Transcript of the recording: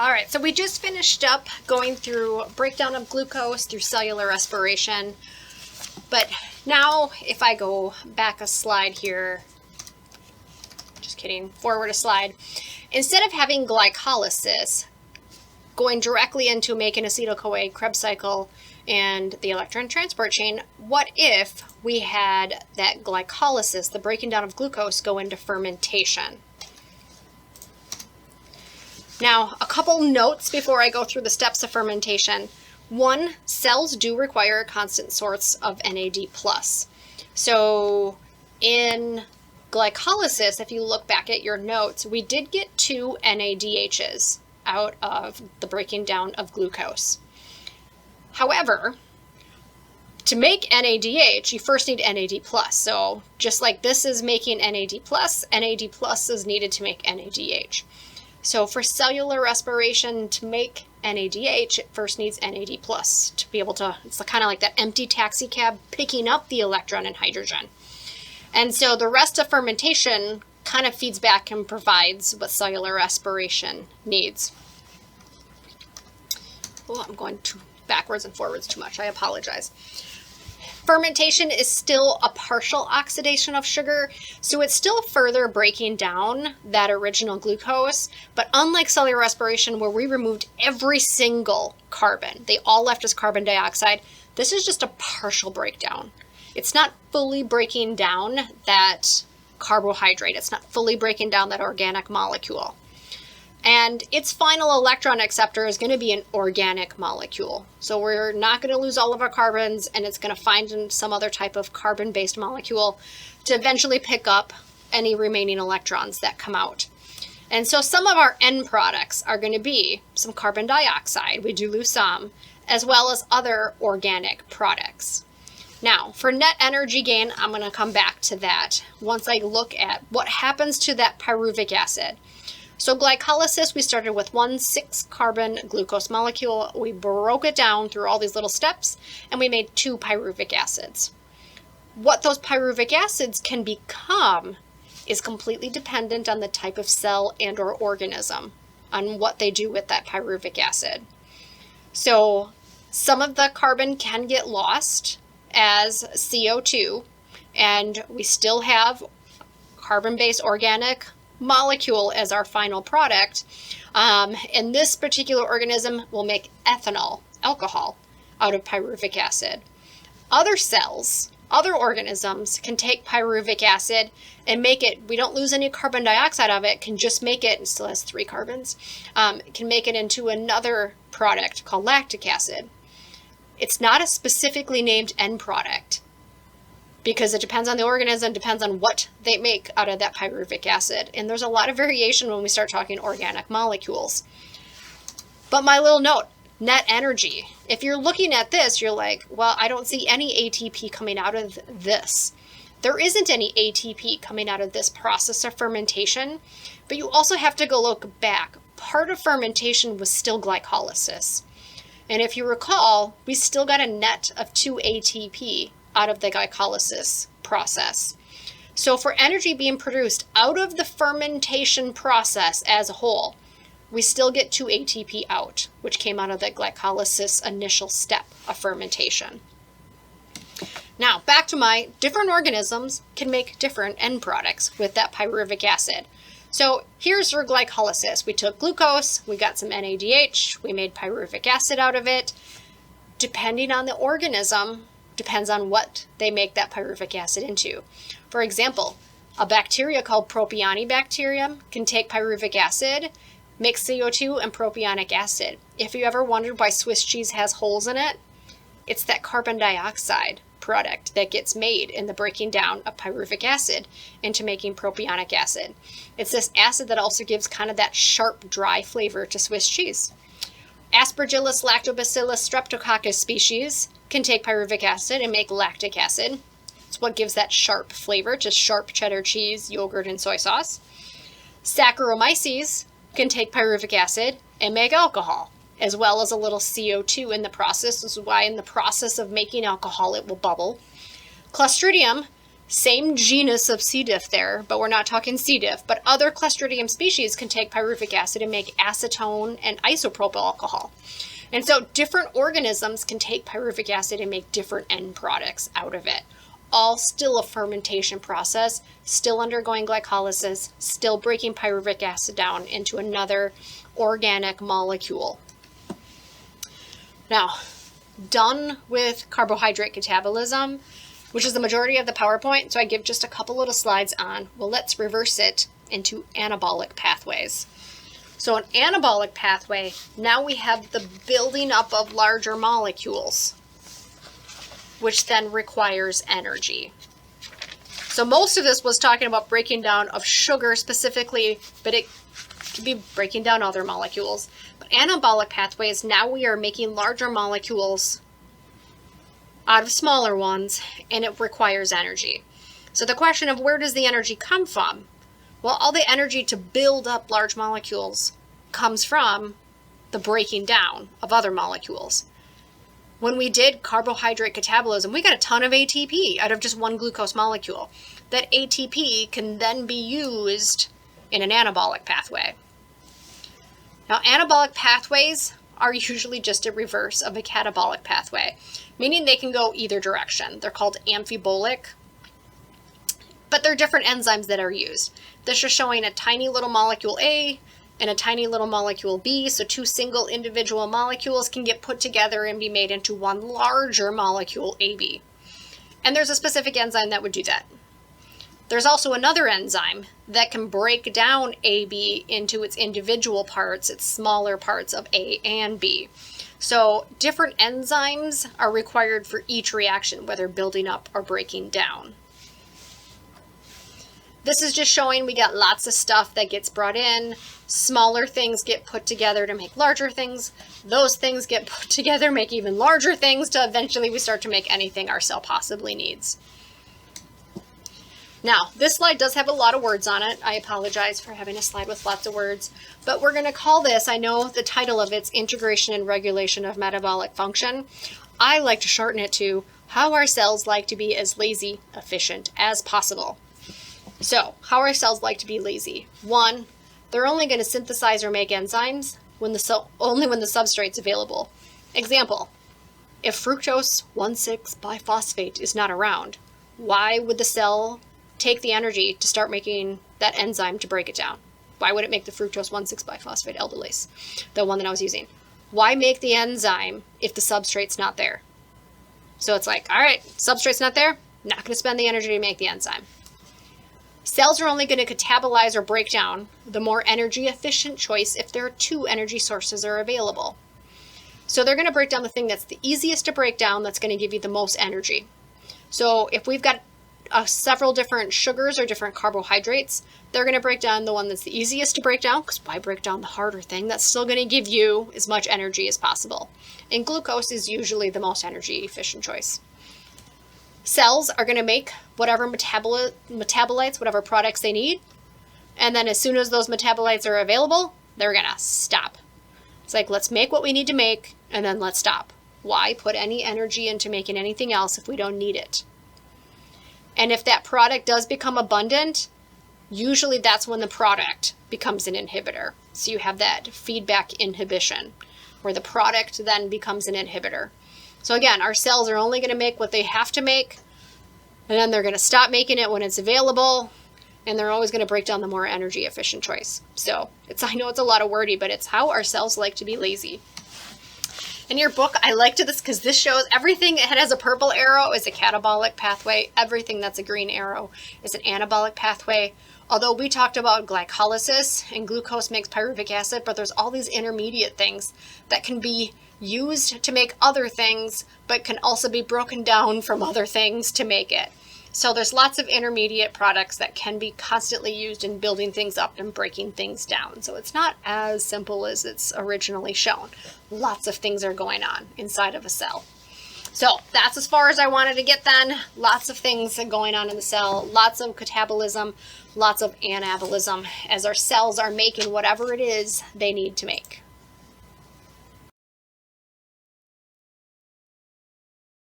All right, so we just finished up going through breakdown of glucose through cellular respiration. But now if I go back a slide here, just kidding, forward a slide, instead of having glycolysis going directly into making acetyl-CoA, Krebs cycle, and the electron transport chain, what if we had that glycolysis, the breaking down of glucose, go into fermentation? Now, a couple notes before I go through the steps of fermentation. One, cells do require a constant source of NAD+. So in glycolysis, if you look back at your notes, we did get 2 NADHs out of the breaking down of glucose. However, to make NADH, you first need NAD+. So just like this is making NAD+, NAD+ is needed to make NADH. So for cellular respiration to make NADH, it first needs NAD+ to be able to, it's kind of like that empty taxi cab picking up the electron and hydrogen. And so the rest of fermentation kind of feeds back and provides what cellular respiration needs. Oh, I'm going backwards and forwards too much. I apologize. Fermentation is still a partial oxidation of sugar, so it's still further breaking down that original glucose, but unlike cellular respiration where we removed every single carbon, they all left as carbon dioxide, this is just a partial breakdown. It's not fully breaking down that carbohydrate, it's not fully breaking down that organic molecule. And its final electron acceptor is going to be an organic molecule. So we're not going to lose all of our carbons, and it's going to find some other type of carbon-based molecule to eventually pick up any remaining electrons that come out. And so some of our end products are going to be some carbon dioxide, we do lose some, as well as other organic products. Now, for net energy gain, I'm going to come back to that once I look at what happens to that pyruvic acid. So glycolysis, we started with 1 6-carbon glucose molecule. We broke it down through all these little steps, and we made 2 pyruvic acids. What those pyruvic acids can become is completely dependent on the type of cell and or organism, on what they do with that pyruvic acid. So some of the carbon can get lost as CO2, and we still have carbon-based organic molecule as our final product, and this particular organism will make ethanol, alcohol, out of pyruvic acid. Other cells, other organisms can take pyruvic acid and make it, we don't lose any carbon dioxide of it, can just make it, it still has 3 carbons, can make it into another product called lactic acid. It's not a specifically named end product, because it depends on the organism, depends on what they make out of that pyruvic acid. And there's a lot of variation when we start talking organic molecules. But my little note, net energy. If you're looking at this, you're like, well, I don't see any ATP coming out of this. There isn't any ATP coming out of this process of fermentation, but you also have to go look back. Part of fermentation was still glycolysis. And if you recall, we still got a net of 2 ATP out of the glycolysis process. So for energy being produced out of the fermentation process as a whole, we still get 2 ATP out, which came out of the glycolysis initial step of fermentation. Now, back to my different organisms can make different end products with that pyruvic acid. So here's your glycolysis. We took glucose, we got some NADH, we made pyruvic acid out of it. Depending on the organism, depends on what they make that pyruvic acid into. For example, a bacteria called Propionibacterium can take pyruvic acid, make CO2 and propionic acid. If you ever wondered why Swiss cheese has holes in it, it's that carbon dioxide product that gets made in the breaking down of pyruvic acid into making propionic acid. It's this acid that also gives kind of that sharp, dry flavor to Swiss cheese. Aspergillus lactobacillus streptococcus species can take pyruvic acid and make lactic acid. It's what gives that sharp flavor to sharp cheddar cheese, yogurt, and soy sauce. Saccharomyces can take pyruvic acid and make alcohol, as well as a little CO2 in the process. This is why in the process of making alcohol it will bubble. Clostridium Same genus of C. diff there, but we're not talking C. diff, but other Clostridium species can take pyruvic acid and make acetone and isopropyl alcohol. And so different organisms can take pyruvic acid and make different end products out of it. All still a fermentation process, still undergoing glycolysis, still breaking pyruvic acid down into another organic molecule. Now, done with carbohydrate catabolism, which is the majority of the PowerPoint, so I give just a couple little slides on, well, let's reverse it into anabolic pathways. So an anabolic pathway, now we have the building up of larger molecules, which then requires energy. So most of this was talking about breaking down of sugar specifically, but it could be breaking down other molecules. But anabolic pathways, now we are making larger molecules out of smaller ones, and it requires energy. So the question of where does the energy come from? Well, all the energy to build up large molecules comes from the breaking down of other molecules. When we did carbohydrate catabolism, we got a ton of ATP out of just one glucose molecule. That ATP can then be used in an anabolic pathway. Now, anabolic pathways are usually just a reverse of a catabolic pathway, meaning they can go either direction. They're called amphibolic, but they're different enzymes that are used. This is showing a tiny little molecule A and a tiny little molecule B, so two single individual molecules can get put together and be made into one larger molecule, AB. And there's a specific enzyme that would do that. There's also another enzyme that can break down AB into its individual parts, its smaller parts of A and B. So different enzymes are required for each reaction, whether building up or breaking down. This is just showing we got lots of stuff that gets brought in. Smaller things get put together to make larger things. Those things get put together, make even larger things, to eventually we start to make anything our cell possibly needs. Now, this slide does have a lot of words on it. I apologize for having a slide with lots of words, but we're going to call this, I know the title of it's Integration and Regulation of Metabolic Function. I like to shorten it to How Our Cells Like to Be as Lazy, Efficient as Possible. So, how our cells like to be lazy. 1, they're only going to synthesize or make enzymes only when the substrate's available. Example, if fructose 1,6-biphosphate is not around, why would the cell take the energy to start making that enzyme to break it down? Why would it make the fructose 1,6-biphosphate aldolase, the one that I was using? Why make the enzyme if the substrate's not there? So it's like, all right, substrate's not there, not going to spend the energy to make the enzyme. Cells are only going to catabolize or break down the more energy efficient choice if there are 2 energy sources are available. So they're going to break down the thing that's the easiest to break down, that's going to give you the most energy. So if we've got several different sugars or different carbohydrates, they're going to break down the one that's the easiest to break down, because why break down the harder thing? That's still going to give you as much energy as possible. And glucose is usually the most energy efficient choice. Cells are going to make whatever metabolites, whatever products they need, and then as soon as those metabolites are available, they're going to stop. It's like, let's make what we need to make, and then let's stop. Why put any energy into making anything else if we don't need it? And if that product does become abundant, usually that's when the product becomes an inhibitor. So you have that feedback inhibition, where the product then becomes an inhibitor. So again, our cells are only going to make what they have to make, and then they're going to stop making it when it's available, and they're always going to break down the more energy efficient choice. So I know it's a lot of wordy, but it's how our cells like to be lazy. In your book, I liked this because this shows everything that has a purple arrow is a catabolic pathway. Everything that's a green arrow is an anabolic pathway. Although we talked about glycolysis and glucose makes pyruvic acid, but there's all these intermediate things that can be used to make other things, but can also be broken down from other things to make it. So there's lots of intermediate products that can be constantly used in building things up and breaking things down. So it's not as simple as it's originally shown. Lots of things are going on inside of a cell. So that's as far as I wanted to get then. Lots of things are going on in the cell, lots of catabolism, lots of anabolism, as our cells are making whatever it is they need to make.